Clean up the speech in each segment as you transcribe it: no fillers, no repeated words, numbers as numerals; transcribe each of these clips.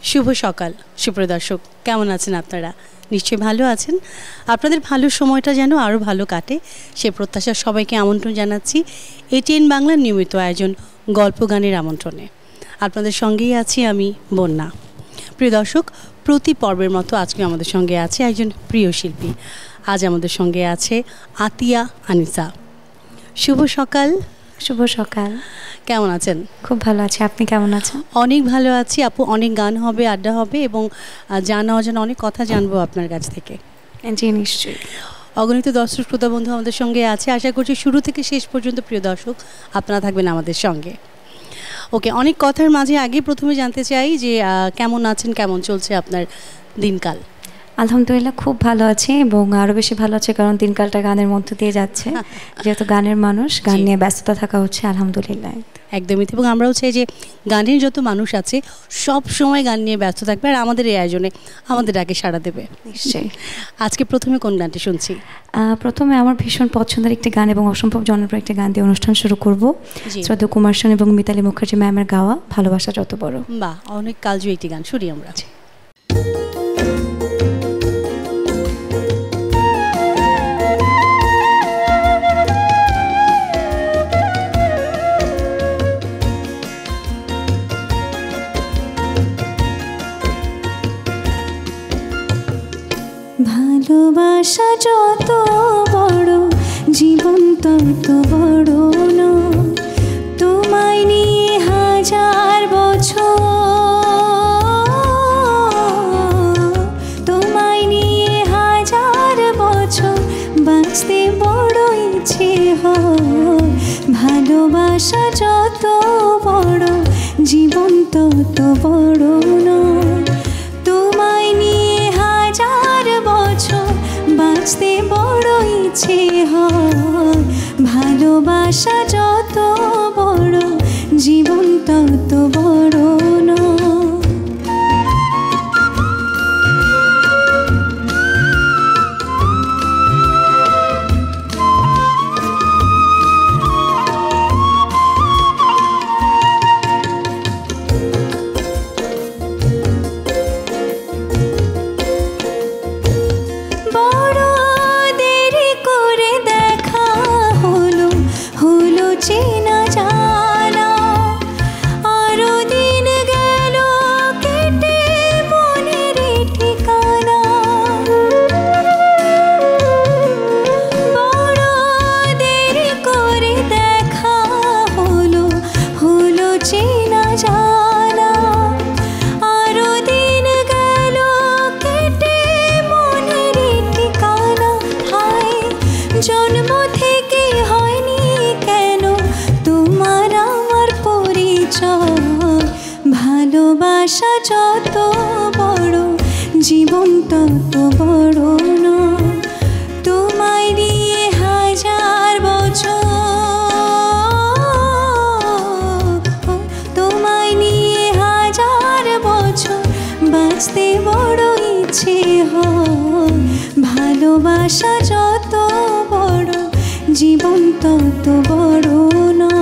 শুভ সকাল সুপ্রিয় দর্শক, কেমন আছেন আপনারা? নিশ্চয়ই ভালো আছেন। আপনাদের ভালো সময়টা যেন আরও ভালো কাটে সে প্রত্যাশা সবাইকে আমন্ত্রণ জানাচ্ছি এটিএন বাংলার নিয়মিত আয়োজন গল্প গানের আমন্ত্রণে। আপনাদের সঙ্গেই আছি আমি বন্যা। প্রিয় দর্শক, প্রতি পর্বের মতো আজকে আমাদের সঙ্গে আছে একজন প্রিয় শিল্পী। আজ আমাদের সঙ্গে আছে আতিয়া আনিসা। শুভ সকাল। শুভ সকাল। কেমন আছেন? খুব ভালো আছি, আপনি কেমন আছেন? অনেক ভালো আছি আপু। অনেক গান হবে, আড্ডা হবে এবং জানা অজানা অনেক কথা জানবো আপনার কাছ থেকে। জি নিশ্চয়ই। অগণিত দর্শক শ্রোতা বন্ধু আমাদের সঙ্গে আছে, আশা করছি শুরু থেকে শেষ পর্যন্ত প্রিয় দর্শক আপনারা থাকবেন আমাদের সঙ্গে। ওকে, অনেক কথার মাঝে আগে প্রথমে জানতে চাই যে কেমন আছেন, কেমন চলছে আপনার দিনকাল? আলহামদুলিল্লাহ খুব ভালো আছে এবং আরও বেশি ভালো আছে কারণ দিনকালটা গানের মধ্য দিয়ে যাচ্ছে। যেহেতু গানের মানুষ, গান নিয়ে ব্যস্ততা থাকা হচ্ছে আলহামদুলিল্লাহ। একদমই। এবং আমরাও চাই যে গানের যত মানুষ আছে সব সময় গান নিয়ে ব্যস্ত থাকবে আর আমাদের এই আয়োজনে আমাদের ডাকে সাড়া দেবে। নিশ্চয়ই। আজকে প্রথমে কোন গানটি শুনছি? প্রথমে আমার ভীষণ পছন্দের একটি গান এবং অসম্ভব জনপ্রিয় একটি গান দিয়ে অনুষ্ঠান শুরু করব। শ্রদ্ধেয় কুমার শানু এবং মিতালি মুখার্জি ম্যামের গাওয়া ভালোবাসা যত বড়। বাহ, অনেক কালজয়ী একটি গান, শুনি আমরা। ভালোবাসা যত বড় জীবন তত বড় নয়, তোমায় নিয়ে হাজার বছর, তোমায় নিয়ে হাজার বছর বাঁচতে বড় ইচ্ছে হয়। ভালোবাসা যত বড় জীবন তত বড় নয়, তোমায় নিয়ে হাজার বছর বাঁচতে বড় ইচ্ছে হয়। ভালোবাসা যত বড় জীবন তত বড় নয়। ভালোবাসা যত বড় জীবন তত বড় নয়, তোমায় নিয়ে হাজার বছর, তোমায় নিয়ে হাজার বছর বাঁচতে বড় ইচ্ছে হয়। ভালোবাসা যত বড় জীবন তত বড় নয়।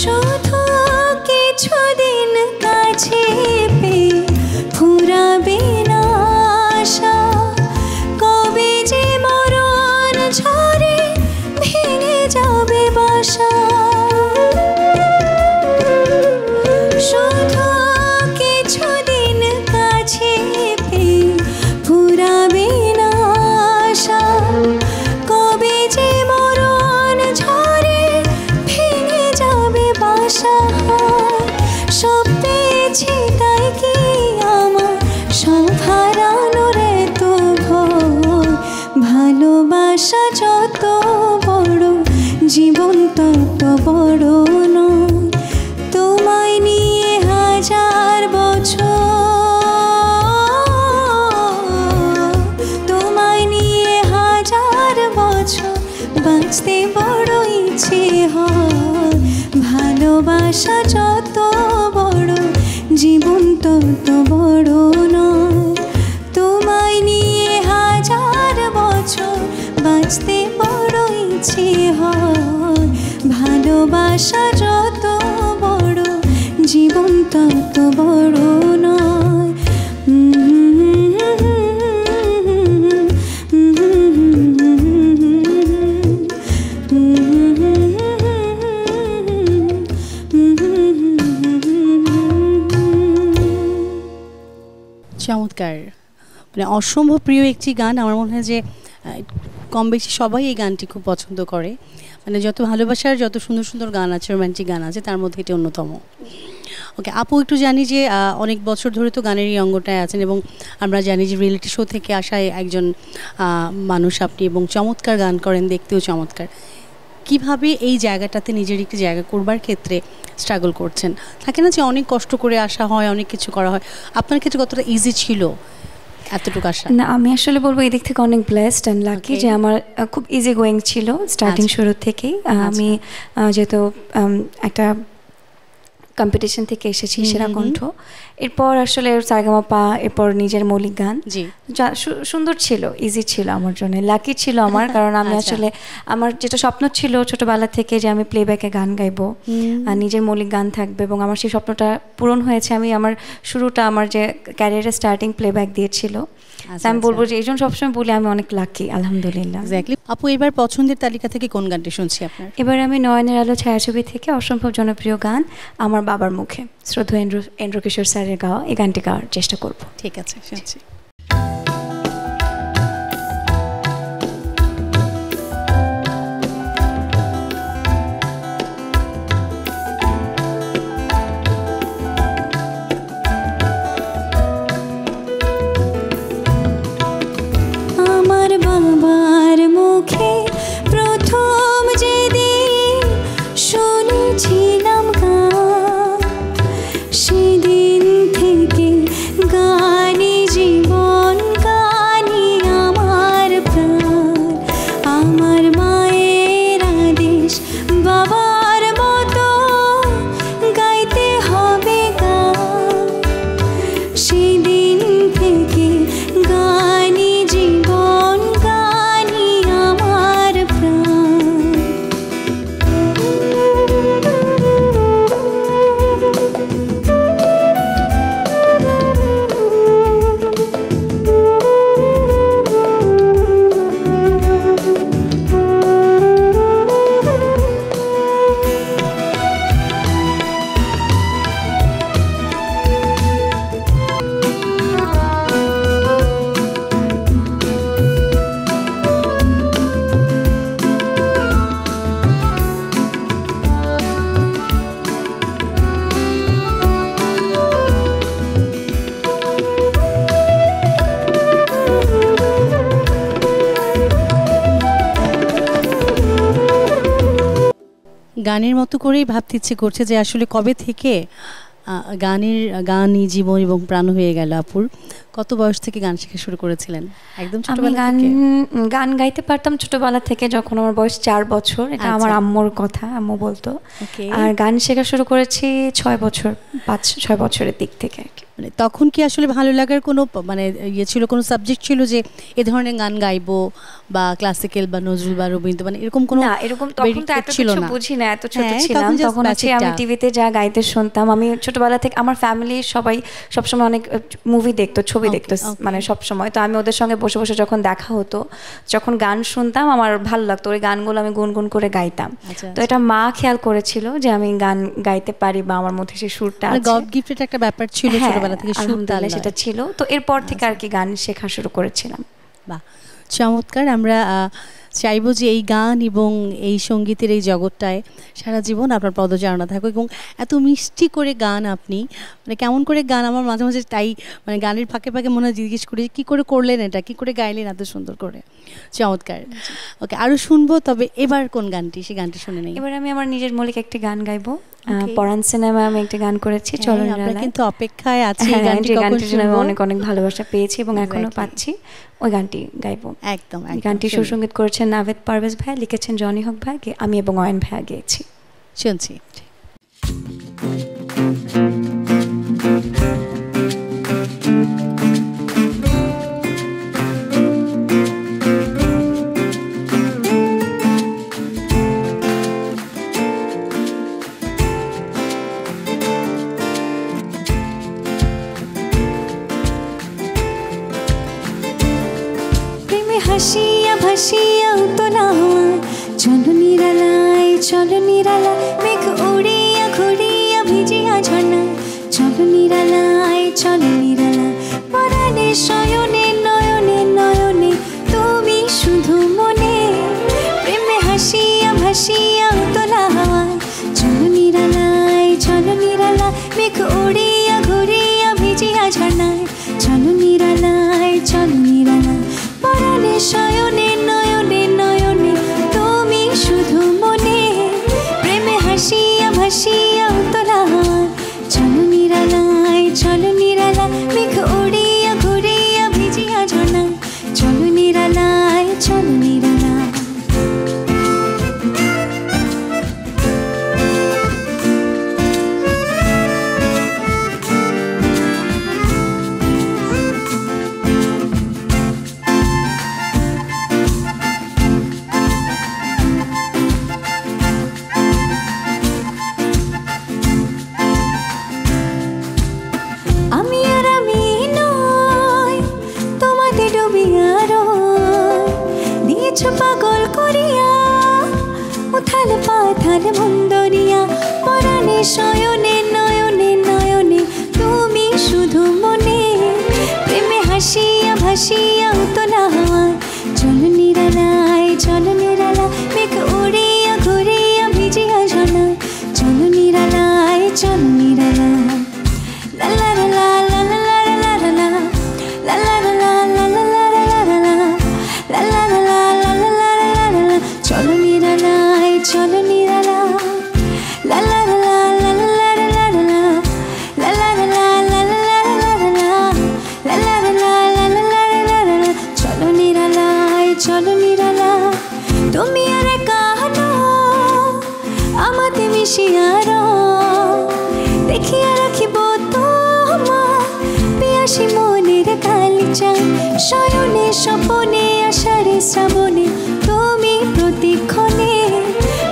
শুধু কিছুদিন কাছে পেয়ে ফুরাবে না আশা, কবে যে মরণ ঝরে ভেঙে যাবে বাসা। শুধু কিছুদিন কাছে পেয়ে ফুরাবে না আশা, কবে যে মরণ ঝরে ভেঙে যাবে বাসা। সব পেয়েছি তাই কি আমার সব হারানোর এত ভয়। ভালোবাসা যত বড় জীবন তত বড় নয়, তোমায় নিয়ে হাজার বছর, তোমায় নিয়ে হাজার বছর বাঁচতে বড় ইচ্ছে হয়। ভালো তো বড় নয়, তোমায় নিয়ে হাজার বছর বাঁচতে বড় ইচ্ছে হয়। ভালোবাসা যত বড়, জীবন তত বড় নয়। চমৎকার, মানে অসম্ভব প্রিয় একটি গান। আমার মনে হয় যে কম বেশি সবাই এই গানটি খুব পছন্দ করে। মানে যত ভালোবাসার যত সুন্দর সুন্দর গান আছে, রোম্যান্টিক গান আছে, তার মধ্যে এটি অন্যতম। ওকে আপু, একটু জানি যে অনেক বছর ধরে তো গানের এই অঙ্গটায় আছেন, এবং আমরা জানি যে রিয়েলিটি শো থেকে আসা একজন মানুষ আপনি, এবং চমৎকার গান করেন, দেখতেও চমৎকার। কিভাবে এই জায়গাটাতে নিজের একটি জায়গা করবার ক্ষেত্রে স্ট্রাগল করছেন? থাকে না যে অনেক কষ্ট করে আসা হয়, অনেক কিছু করা হয়, আপনার ক্ষেত্রে কতটা ইজি ছিল এতটুকু আসা? না, আমি আসলে বলবো এই দিক থেকে অনেক ব্লেসড অ্যান্ড লাকি যে আমার খুব ইজি গোয়িং ছিল স্টার্টিং শুরু থেকেই। আমি যেহেতু একটা কম্পিটিশন থেকে এসেছি, সেরা কণ্ঠ, এরপর আসলে সারেগামাপা, এরপর নিজের মৌলিক গান, যা সুন্দর ছিল, ইজি ছিল আমার জন্য, লাকি ছিল আমার। কারণ আমি আসলে আমার যেটা স্বপ্ন ছিল ছোটবেলা থেকে যে আমি প্লেব্যাকে গান গাইবো, নিজের মৌলিক গান থাকবে, এবং আমার সেই স্বপ্নটা পূরণ হয়েছে। আমি আমার শুরুটা, আমার যে ক্যারিয়ারের স্টার্টিং প্লেব্যাক দিয়েছিল। আমি বলবো যে এই জন্য সবসময় বলি আমি অনেক লাকি, আলহামদুলিল্লাহ। এক্স্যাক্টলি। আপু, এবার পছন্দের তালিকা থেকে কোন গানটি শুনছি আপনার? এবার আমি নয়নের আলো ছায়াছবি থেকে অসম্ভব জনপ্রিয় গান আমার বাবার মুখে, শ্রদ্ধেয় এন্ড্র কিশোর স্যারের গাওয়া এই গানটি গাওয়ার চেষ্টা করব। ঠিক আছে, শুনছি। আমার বাবার মুখে প্রথম যেদিন শুনেছিলাম গান, সেদিন থেকে গানে জীবন, গানি আমার প্রাণ। আমার মায়ের আদেশ বাবার মতো গাইতে হবে গান, সেদিন থেকে গানি জীবন, গানি আমার প্রাণ। গানের মতো করেই ভাবতে ইচ্ছে করছে যে আসলে কবে থেকে গানই জীবন এবং প্রাণ হয়ে গেল আপুর। কত বয়স থেকে গান শেখা শুরু করেছিলেন? একদম ছোটবেলা থেকে? গান গাইতে পারতাম ছোটবেলা থেকে, যখন আমার বয়স 4 বছর। এটা আমার আম্মুর কথা, আম্মু বলতো। আর গান শেখা শুরু করেছি 6 বছর, 5-6 বছরের দিক থেকে আর কি। মানে তখন কি আসলে ভালো লাগার কোনো মানে ইয়ে ছিল, কোনো সাবজেক্ট ছিল যে এ ধরনের গান গাইবো, বা ক্লাসিক্যাল বা নজরুল বা রবীন্দ্র, মানে এরকম কোনো? না, এরকম তখন তো এত কিছু বুঝি না, এত ছোট ছিলাম তখন। আমি টিভিতে যা গাইতে শুনতাম, আমি ছোটবেলা থেকে আমার ফ্যামিলির সবাই সবসময় অনেক মুভি দেখতো, ছবি দেখতো, মানে সবসময়। তো আমি ওদের সঙ্গে বসে বসে যখন দেখা হতো, যখন গান শুনতাম, আমার ভালো লাগতো, ওই গানগুলো আমি গুনগুন করে গাইতাম। তো এটা মা খেয়াল করেছিল যে আমি গান গাইতে পারি, বা আমার মধ্যে সেই সুরটা আছে, গড গিফটেড একটা ব্যাপার ছিল ছোটবেলা থেকে, আলহামদুলিল্লাহ সেটা ছিল। তো এরপর থেকে আর কি গান শেখা শুরু করেছিলাম। বাহ, চমৎকার। আমরা চাইবো যে এই গান এবং এই সঙ্গীতের এই জগৎটায় সারা জীবন আপনার পদচারণা থাকুক, এবং এত মিষ্টি করে গান আপনি, মানে কেমন করে গান, আমার মাঝে মাঝে তাই মানে গানের ফাঁকে ফাঁকে মনে হয় জিজ্ঞেস করি কী করে করলেন এটা, কী করে গাইলেন এত সুন্দর করে। চমৎকার। ওকে, আরও শুনবো, তবে এবার কোন গানটি, সেই গানটি শুনে নেই। এবার আমি আমার নিজের মৌলিক একটি গান গাইবো। পরাণ সিনেমা আমি একটা গান করেছি, চলো আমরা কিন্তু অপেক্ষায় আছি। গানটির জন্য আমি অনেক অনেক ভালোবাসা পেয়েছি এবং এখনো পাচ্ছি। ওই গানটি গাইবো। একদম। গানটি সুসঙ্গীত করেছেন নাভেদ পারভেজ ভাই, লিখেছেন জনি হক ভাই, আমি এবং অয়ন ভাইয়া গেয়েছি। শুনছি। নিরালা মেঘ উড়িয়া ঘুরিয়া ভিজিয়া ঝর্ণা চলো নিরালায় চলো নিরালা পরাণে শয়নে নয়নে নয়নে তুমি শুধু মনে প্রেমে হাসিয়া ভাসিয়া তোলা হাওয়ায় চলো নিরালায় চলো নিরালা মেঘ উড়িয়া ঘুরিয়া ভিজিয়া ঝর্ণায় চলো নিরালায় চলো নিরালা পরাণে শয়নে নয়নে নয়নে তুমি শুধু মনে প্রেমে হাসিয়া ভাসিয়া তোলা হাওয়ায় চলো নিরালায় চলো নিরালা মেঘ উড়িয়া ঘুরিয়া ভিজিয়া ঝর্ণায় চলো নিরালায় চলো নিরালা পাগল করিয়া উথাল পাথাল মন্দরিয়া পরাণে শয়নে নয়নে নয়নে তুমি শুধু মনে প্রেমে হাসিয়া ভাসিয়া তোলা হাওয়ায় চলো নিরালায় চলো নিরালা মেঘ উড়িয়া ঘুরিয়া ভিজিয়া ঝর্ণায় চলো নিরালায় চলো নিরালা লা লা লা লা লা লা লা লা লা লা লা লা লা লা লা লা লা চলো নিরালায় চলো নিরালা লা লা লা লা লা লা লা লা লা লা লা লা লা লা লা চলো নিরালায় চলো নিরালা তুমি আর কাহানো আমাতে মিশিয়া দেখিয়া রাখিব তোমার পিয়াসী মনের কালিচা শয়নে স্বপনে আষাঢ়ে শ্রাবণে তুমি প্রতিক্ষণে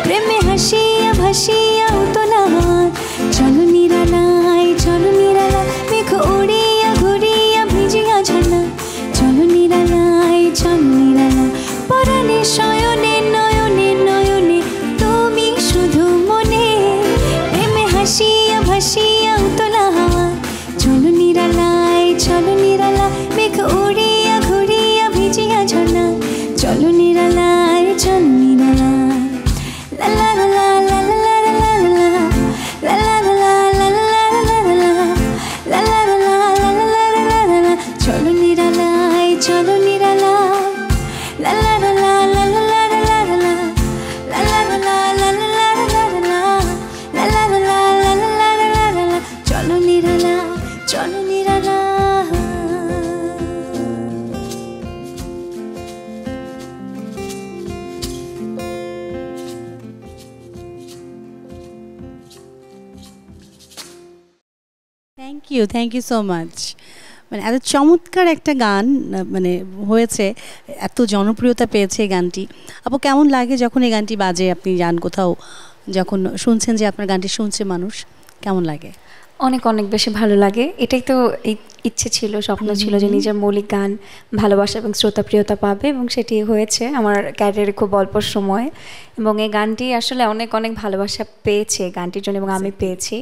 প্রেমে হাসিয়া ভাসিয়া তোলা হাওয়ায় চলো নিরালায় চলো নিরালা মেঘ উড়িয়া ঘুরিয়া ভিজিয়া ঝর্ণা চলো নিরালায় চলো নিরালা পরাণে শয়নে নয়নে নয়নে তুমি শুধু মনে প্রেমে হাসিয়া ভাসিয়া তোলা হাওয়ায় চলো নিরালায় চলো নিরালা মেঘ উড়িয়া ঘুরিয়া ভিজিয়া ঝর্ণা চলো নিরালায় চলো নিরালায় লা লা লা লা লা লা লা লা লা লা লা লা লা লা লা চলো নিরালায় চলো নিরালা লা লা লা লা লা লা লা লা লা লা লা লা লা লা চলো নিরালা চলো নিরালা থ্যাংক ইউ সো মাচ। মানে এত চমৎকার একটা গান মানে হয়েছে, এত জনপ্রিয়তা পেয়েছে এই গানটি। আপু কেমন লাগে যখন এই গানটি বাজে, আপনি যান কোথাও, যখন শুনছেন যে আপনার গানটি শুনছে মানুষ, কেমন লাগে? অনেক অনেক বেশি ভালো লাগে। এটাই তো ইচ্ছে ছিল, স্বপ্ন ছিল যে নিজের মৌলিক গান ভালোবাসা এবং শ্রোতাপ্রিয়তা পাবে, এবং সেটি হয়েছে আমার ক্যারিয়ারে খুব অল্প সময়। এবং এই গানটি আসলে অনেক অনেক ভালোবাসা পেয়েছে গানটির জন্য, এবং আমি পেয়েছি।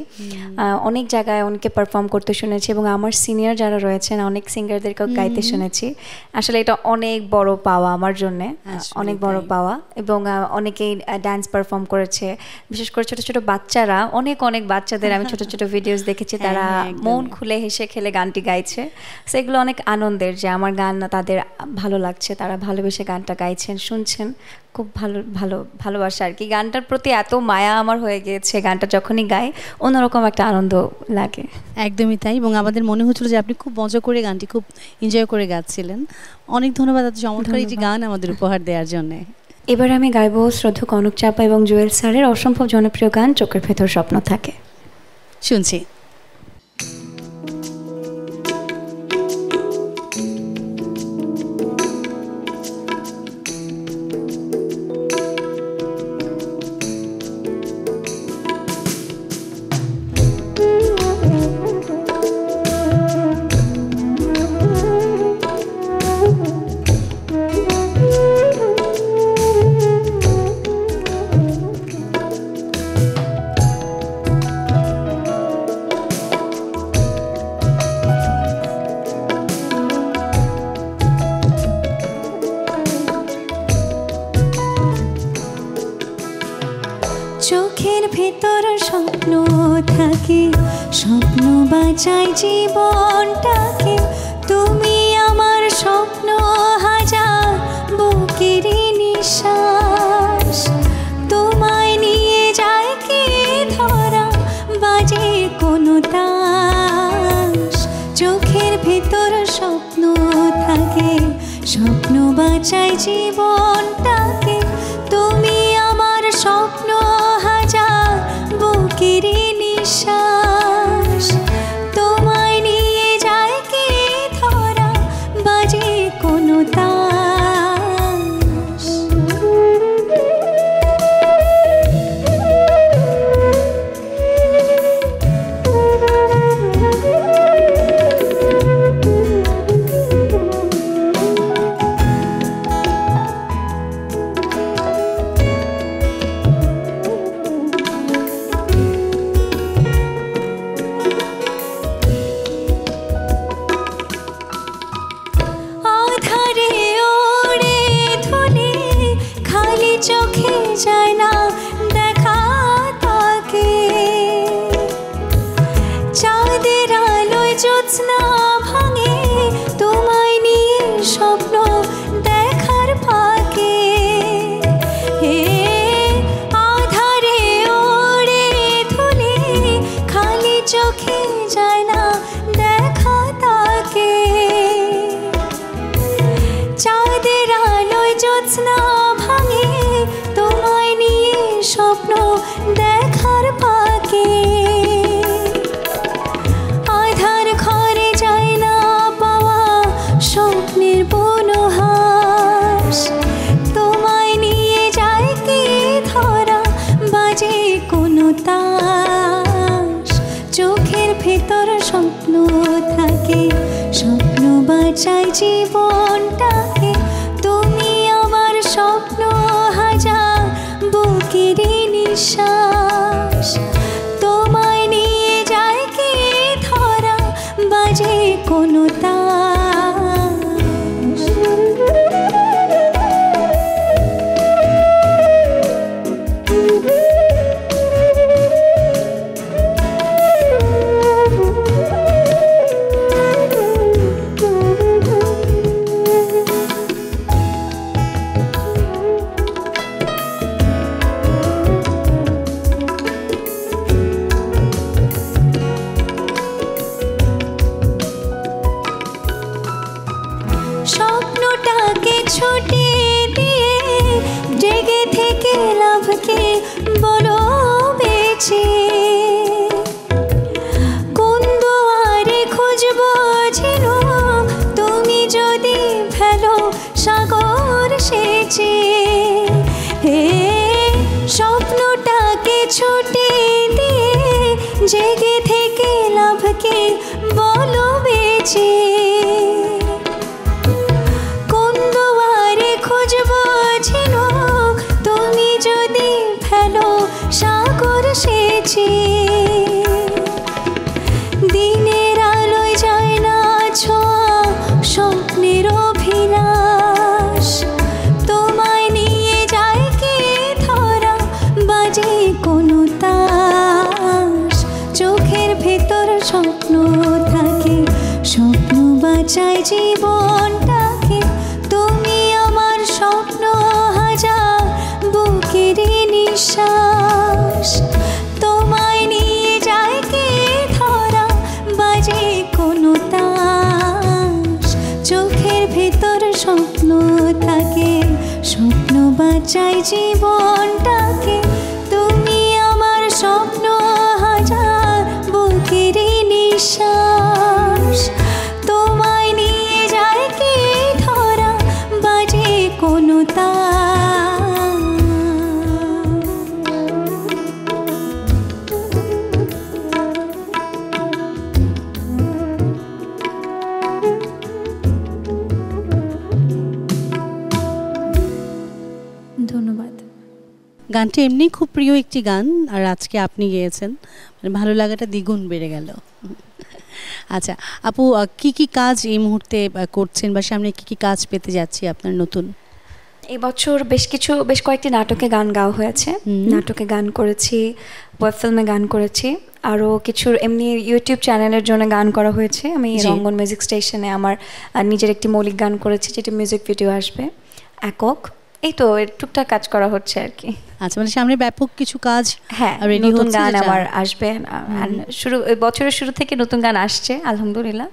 অনেক জায়গায় অনেকে পারফর্ম করতে শুনেছি, এবং আমার সিনিয়র যারা রয়েছেন অনেক সিঙ্গারদেরকেও গাইতে শুনেছি। আসলে এটা অনেক বড় পাওয়া আমার জন্যে, অনেক বড় পাওয়া। এবং অনেকেই ডান্স পারফর্ম করেছে, বিশেষ করে ছোটো ছোটো বাচ্চারা, অনেক অনেক বাচ্চাদের আমি ছোটো ছোটো ভিডিওস দেখেছি, তারা মন খুলে হেসে খেলে গানটি গাইছে। সেগুলো অনেক আনন্দের যে আমার গান তাদের ভালো লাগছে, তারা ভালোবেসে গানটা গাইছেন, শুনছেন। খুব ভালোবাসা আর কি, গানটার প্রতি এত মায়া আমার হয়ে গিয়েছে, গানটা যখনই গাই অন্যরকম একটা আনন্দ লাগে। একদমই তাই। এবং আমাদের মনে হচ্ছিল যে আপনি খুব মজা করে গানটি খুব এনজয় করে গাচ্ছিলেন। অনেক ধন্যবাদ এত চমৎকার একটি গান আমাদের উপহার দেওয়ার জন্য। এবার আমি গাইবো শ্রদ্ধেয় কনক চাপা এবং জুয়েল স্যারের অসম্ভব জনপ্রিয় গান চোখের ভেতর স্বপ্ন থাকে। শুনছি। ভেতর স্বপ্ন থাকে, স্বপ্ন বাঁচায় জীবনটাকে। তুমি আমার স্বপ্ন হাজার বুকের নিঃশ্বাস, তোমায় নিয়ে যায় কে ধরা, বাজে কোনো তাস। চোখের ভেতর স্বপ্ন থাকে, স্বপ্ন বাঁচায় জীবনটাকে। তুমি আমার স্বপ্ন হাজার বুকের নিঃশ্বাস, তোমায় নিয়ে যায় কে ধরা, বাজে কোনো তাস। চোখে যায় না দেখা তাকে, চাঁদের আলোয় জ্যোৎস্না ভাঙে, তোমায় নিয়ে স্বপ্ন দেখার ফাঁকে। হে আধারে ওড়ে ধুলে, খালি চোখে যায় না দেখা তাকে, চাঁদের আলোয় জ্যোৎস্না ভাঙে, তোমায় নিয়ে স্বপ্ন দেখার ফাঁকে। আধার ঘরে যায় না পাওয়া স্বপ্নের বনহাস, তোমায় নিয়ে যায় কে ধরা, বাজে কোনো তাস। চোখের ভেতর স্বপ্ন থাকে, স্বপ্ন বাঁচায় জীবনটাকে। তুমি আমার স্বপ্ন হাজার বুকের নিঃশ্বাস, তোমায় নিয়ে যায় কে ধরা, বাজে কোনো তাস। স্বপ্নটাকে ছুটে দিয়ে জেগে থেকে লাভকে বলো বেছে, কোন দুয়ারে খুঁজবো ঝিনো, তুমি যদি ফেলো সাগর সেচে। হে স্বপ্নটাকে ছুটে দিয়ে জেগে থেকে লাভকে বলো বেছে, কোন দুয়ারে খুঁজবো ঝিনুক, তুমি যদি ফেলো সাগর সেচে। দিনের আলোয় যায় না ছোঁয়া স্বপ্নের অভিলাষ, তোমায় নিয়ে যায় কে ধরা, বাজে কোনো তাস। চোখের ভেতর স্বপ্ন থাকে, স্বপ্ন বাঁচায় জীবনটাকে। তুমি আমার স্বপ্ন হাজার বুকের নিঃশ্বাস, তোমায় নিয়ে যায় কে ধরা, বাজে কোনো তাস। চোখের ভেতর স্বপ্ন থাকে, স্বপ্ন বাঁচায় জীবনটাকে। তুমি আমার স্বপ্ন হাজার বুকের নিঃশ্বাস, তোমায় নিয়ে যায় কে ধরা, বাজে কোনো তাস। ধন্যবাদ। গানটা এমনি খুব প্রিয় একটি গান, আর আজকে আপনি গেয়েছেন, মানে ভালো লাগাটা দ্বিগুণ বেড়ে গেল। আচ্ছা আপু, কি কি কাজ এই মুহূর্তে করছেন বা সামনে কি কি কাজ পেতে যাচ্ছি আপনার নতুন? এবছর বেশ কয়েকটি নাটকে গান গাওয়া হয়েছে। নাটকে গান করেছি, ওয়েব ফিল্মে গান করেছি, আরও কিছু এমনি ইউটিউব চ্যানেলের জন্য গান করা হয়েছে। আমি রঙ্গন মিউজিক স্টেশনে আমার নিজের একটি মৌলিক গান করেছি, যেটা মিউজিক ভিডিও আসবে একক। এই তো টুকটাক কাজ করা হচ্ছে আর কি। আচ্ছা, মানে সামনে ব্যাপক কিছু কাজ। হ্যাঁ, নতুন গান আমার আসবে। বছরের শুরু থেকে নতুন গান আসছে আলহামদুলিল্লাহ,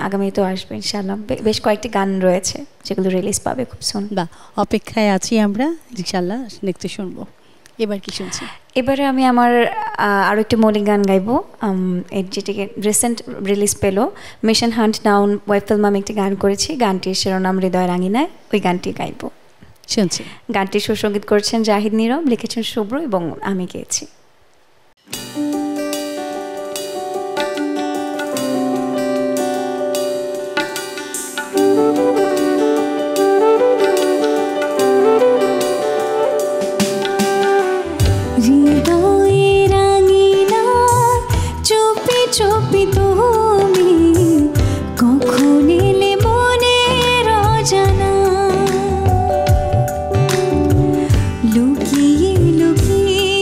আগামীতেও আসবে ইনশাআল্লাহ। বেশ কয়েকটি গান রয়েছে যেগুলো রিলিজ পাবে খুব সুন। বা অপেক্ষায় আছি আমরা, ইনশাআল্লাহ দেখতে শুনবো। এবার কি শুনছি? এবারে আমি আমার আরও একটি মৌলিক গান গাইবো, যেটিকে রিসেন্ট রিলিজ পেলো, mission hunt down web film. আমি একটি গান করেছি, গানটির শিরোনাম হৃদয়ের আঙিনায়। ওই গানটি গাইবো, শুনছি। গানটি সুসঙ্গীত করেছেন জাহিদ নীরব, লিখেছেন শুভ্র এবং আমি গেয়েছি। হৃদয়ের আঙিনায় চুপি চুপি তুমি কখন এলে মনের অজানা, লুকিয়ে লুকিয়ে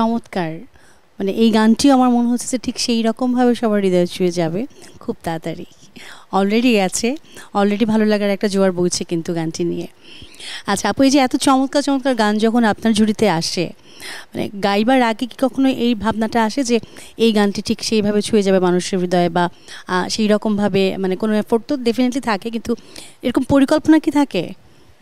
চমৎকার, মানে এই গানটিও আমার মনে হচ্ছে যে ঠিক সেই রকমভাবে সবার হৃদয়ে ছুঁয়ে যাবে খুব তাড়াতাড়ি। অলরেডি গেছে, অলরেডি ভালো লাগার একটা জোয়ার বইছে কিন্তু গানটি নিয়ে। আচ্ছা আপু, এই যে এত চমৎকার চমৎকার গান যখন আপনার ঝুড়িতে আসে, মানে গাইবার আগে কি কখনো এই ভাবনাটা আসে যে এই গানটি ঠিক সেইভাবে ছুঁয়ে যাবে মানুষের হৃদয়ে, বা সেই রকমভাবে, মানে কোনো এফোর্ট তো ডেফিনেটলি থাকে, কিন্তু এরকম পরিকল্পনা কি থাকে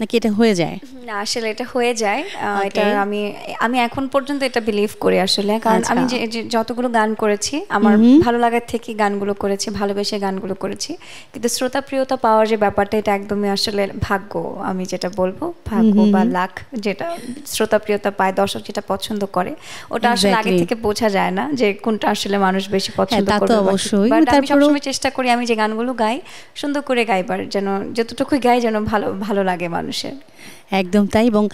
নাকি এটা হয়ে যায়? না, আসলে এটা হয়ে যায়। এটা আমি আমি এখন পর্যন্ত এটা বিলিভ করি আসলে, কারণ আমি যে যতগুলো গান করেছি আমার ভালো লাগার থেকে গানগুলো করেছি, ভালোবেসে গানগুলো করেছি, কিন্তু শ্রোতা প্রিয়তা পাওয়ার যে ব্যাপারটা এটা একদমই আসলে ভাগ্য, আমি যেটা বলবো ভাগ্য বা লাক, যেটা শ্রোতা প্রিয়তা পায়, দর্শক যেটা পছন্দ করে ওটা আসলে আগে থেকে বোঝা যায় না যে কোনটা আসলে মানুষ বেশি পছন্দ করবে। অবশ্যই আমি সবসময় চেষ্টা করি আমি যে গানগুলো গাই সুন্দর করে গাইবার, যেন যতটুকুই গাই যেন ভালো ভালো লাগে মানুষের। একদম তাই। এবং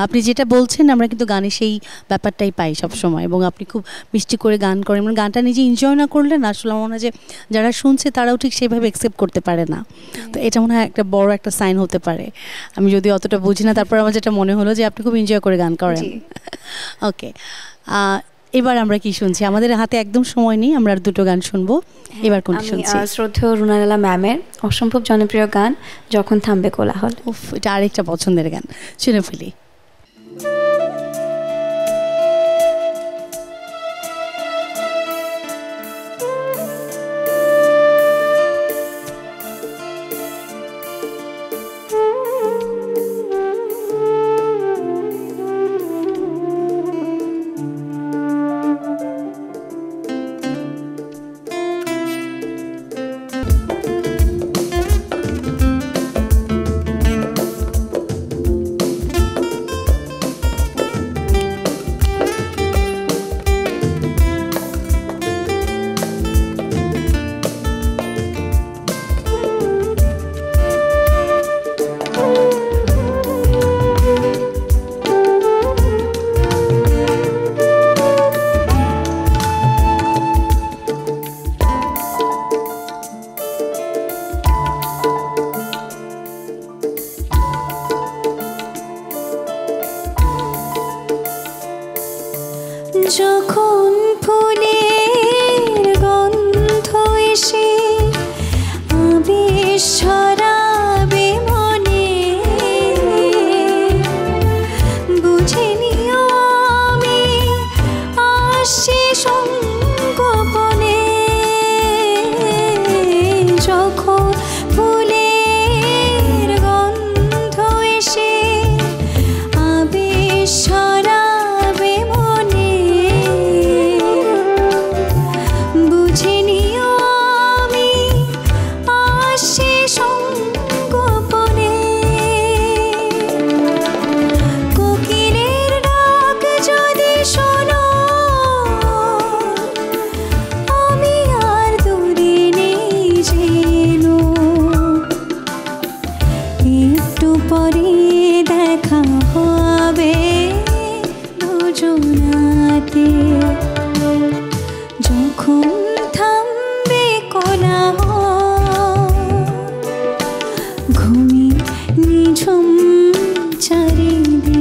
আপনি যেটা বলছেন আমরা কিন্তু গানে সেই ব্যাপারটাই পাই সবসময়, এবং আপনি খুব মিষ্টি করে গান করেন, মানে গানটা নিজে এনজয় না করলে না আসলে মনে হয় যে যারা শুনছে তারাও ঠিক সেইভাবে অ্যাকসেপ্ট করতে পারে না। তো এটা মনে হয় একটা বড় একটা সাইন হতে পারে, আমি যদি অতটা বুঝি না, তারপর আমার যেটা মনে হলো যে আপনি খুব এনজয় করে গান করেন। ওকে, এবার আমরা কি শুনছি? আমাদের হাতে একদম সময় নেই, আমরা আর দুটো গান শুনবো। এবার কোনটা শুনছি? শ্রদ্ধেয় রুনালালা ম্যামের অসম্ভব জনপ্রিয় গান যখন থামবে কোলাহল। উফ, এটা আরেকটা পছন্দের গান, শুনে ফেলি। যখন ফুলের গন্ধ এসে আবেশ ছড়াবে মনে, বুঝে নিও আমি আসছি সঙ্গোপনে। যখন ফুলের গন্ধ এসে আবেশ ছড়াবে মনে, বুঝে নিও আমি আসছি সঙ্গোপনে। কোকিলের ডাক যদি শোনো, আমি আর দূরে নেই যেন, একটু পরে দেখা হবে দুজনাতে। যখন থামবে কোলাহল, ঘুমিয়ে নিঝুম চারিদিক।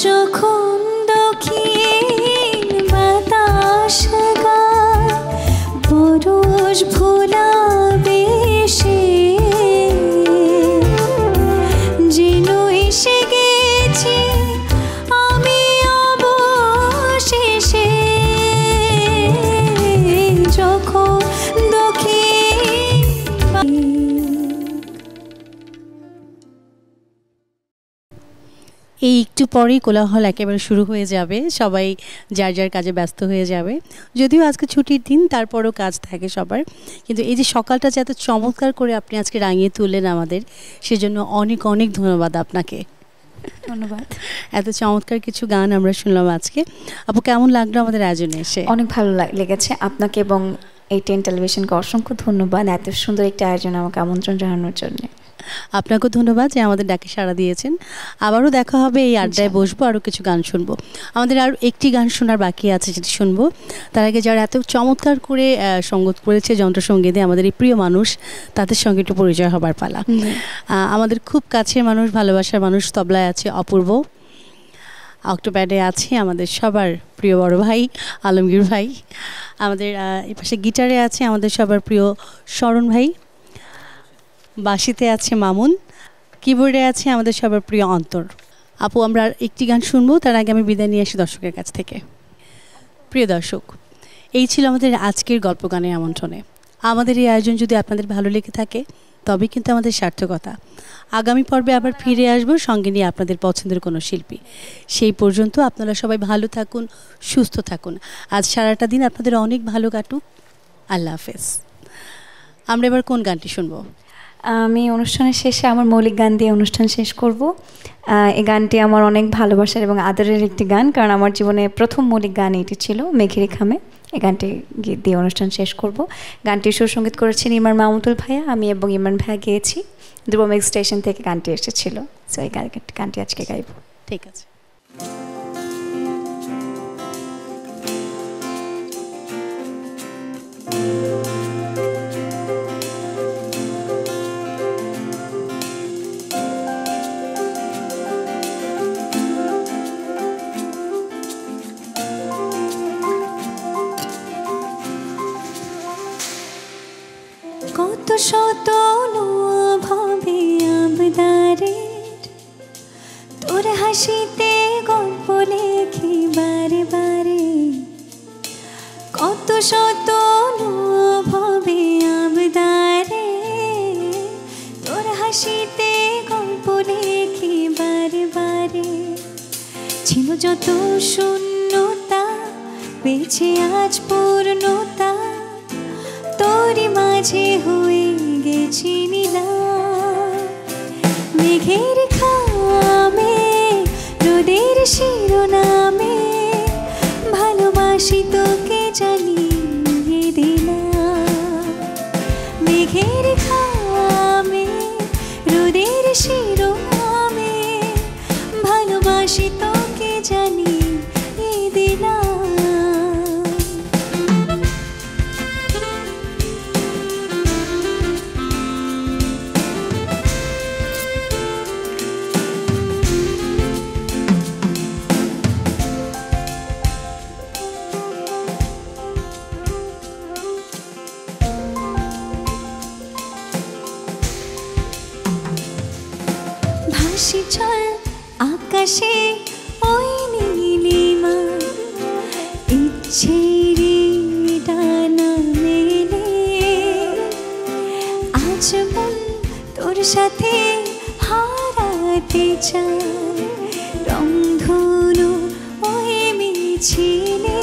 যখন দক্ষিণ বাতাস গায় পরশ ভোলাবে সে, যেন এসে গেছি আমি অবশেষে। যখন দক্ষিণ এই একটু পরেই কোলাহল একেবারে শুরু হয়ে যাবে, সবাই যার যার কাজে ব্যস্ত হয়ে যাবে। যদিও আজকে ছুটির দিন, তারপরও কাজ থাকে সবার। কিন্তু এই যে সকালটা যে এত চমৎকার করে আপনি আজকে রাঙিয়ে তুললেন আমাদের, সেজন্য অনেক অনেক ধন্যবাদ আপনাকে। ধন্যবাদ। এত চমৎকার কিছু গান আমরা শুনলাম আজকে। আপু, কেমন লাগলো আমাদের আয়োজনে এসে? অনেক ভালো লেগেছে। আপনাকে এবং ATN টেলিভিশনকে অসংখ্য ধন্যবাদ এত সুন্দর একটা আয়োজনে আমাকে আমন্ত্রণ জানানোর জন্য। আপনাকেও ধন্যবাদ যে আমাদের ডাকে সাড়া দিয়েছেন। আবারও দেখা হবে, এই আড্ডায় বসবো, আরও কিছু গান শুনবো। আমাদের আর একটি গান শোনার বাকি আছে, যেটি শুনবো। তার আগে যারা এত চমৎকার করে সঙ্গীত করেছে, যন্ত্রসঙ্গীতে আমাদের এই প্রিয় মানুষ, তাদের সঙ্গে একটু পরিচয় হবার পালা। আমাদের খুব কাছের মানুষ, ভালোবাসার মানুষ, তবলায় আছে অপূর্ব, অক্টোপ্যাডে আছে আমাদের সবার প্রিয় বড় ভাই আলমগীর ভাই, আমাদের এই পাশে গিটারে আছে আমাদের সবার প্রিয় শরণ ভাই, বাঁশিতে আছে মামুন, কিবোর্ডে আছে আমাদের সবার প্রিয় অন্তর। আপু, আমরা একটি গান শুনবো, তার আগে আমি বিদায় নিয়ে আসি দর্শকের কাছ থেকে। প্রিয় দর্শক, এই ছিল আমাদের আজকের গল্প গানের আমন্ত্রণে। আমাদের এই আয়োজন যদি আপনাদের ভালো লেগে থাকে, তবে কিন্তু আমাদের সার্থকতা। আগামী পর্বে আবার ফিরে আসবো সঙ্গে নিয়ে আপনাদের পছন্দের কোনো শিল্পী। সেই পর্যন্ত আপনারা সবাই ভালো থাকুন, সুস্থ থাকুন। আজ সারাটা দিন আপনাদের অনেক ভালো কাটুক। আল্লাহ হাফেজ। আমরা এবার কোন গানটি শুনবো? আমি অনুষ্ঠানের শেষে আমার মৌলিক গান দিয়ে অনুষ্ঠান শেষ করব। এই গানটি আমার অনেক ভালোবাসার এবং আদরের একটি গান, কারণ আমার জীবনে প্রথম মৌলিক গান এটি ছিল, মেঘেরি খামে। এই গানটি দিয়ে অনুষ্ঠান শেষ করব। গানটির সুসঙ্গীত করেছেন ইমরান মাহমুদুল ভাইয়া, আমি এবং ইমরান ভাইয়া গেয়েছি। ধ্রুবমেঘ স্টেশন থেকে গানটি এসেছিল, সো এই গানটি আজকে গাইব। ঠিক আছে। কত শত ভাবে আবদারের, তোর হাসিতে গল্প লেখি বারে বারে। কত শত ভাবে আবদারের, তোর হাসিতে গল্প লেখি বারে বারে। ছিল যত শূন্যতা, পেয়েছে আজ পূর্ণতা, তোরই মাঝে হয়ে গেছি নীলাভ। মেঘের খামে রোদের শিরোনামে, ভালোবাসি তোকে জানিয়ে দিলাম। মেঘের খামে রোদের শিরোনামে, ভালোবাসি তোকে জানিয়ে দিলাম। ভাসি চল আকাশে ওই নীলিমা, ইচ্ছেরই ডানা মেলে। আজ মন তোর সাথে হারাতে চায়, রংধনু ওই মিছিলে।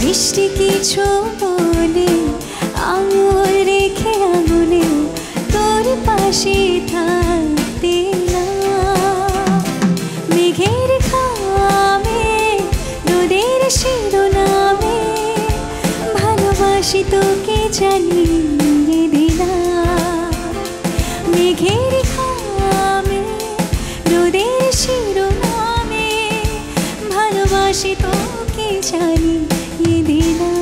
মিষ্টি কিছু বলে আঙুল রেখে আঙুলে, তোর পাশে থাকতে না। মেঘের খামে রোদের শিরোনামে, ভালোবাসি তোকে জানিয়ে দিলাম। মেঘের খামে রোদের শিরোনামে, ভালোবাসি তোকে জানিয়ে দিলাম।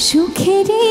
সুখেরই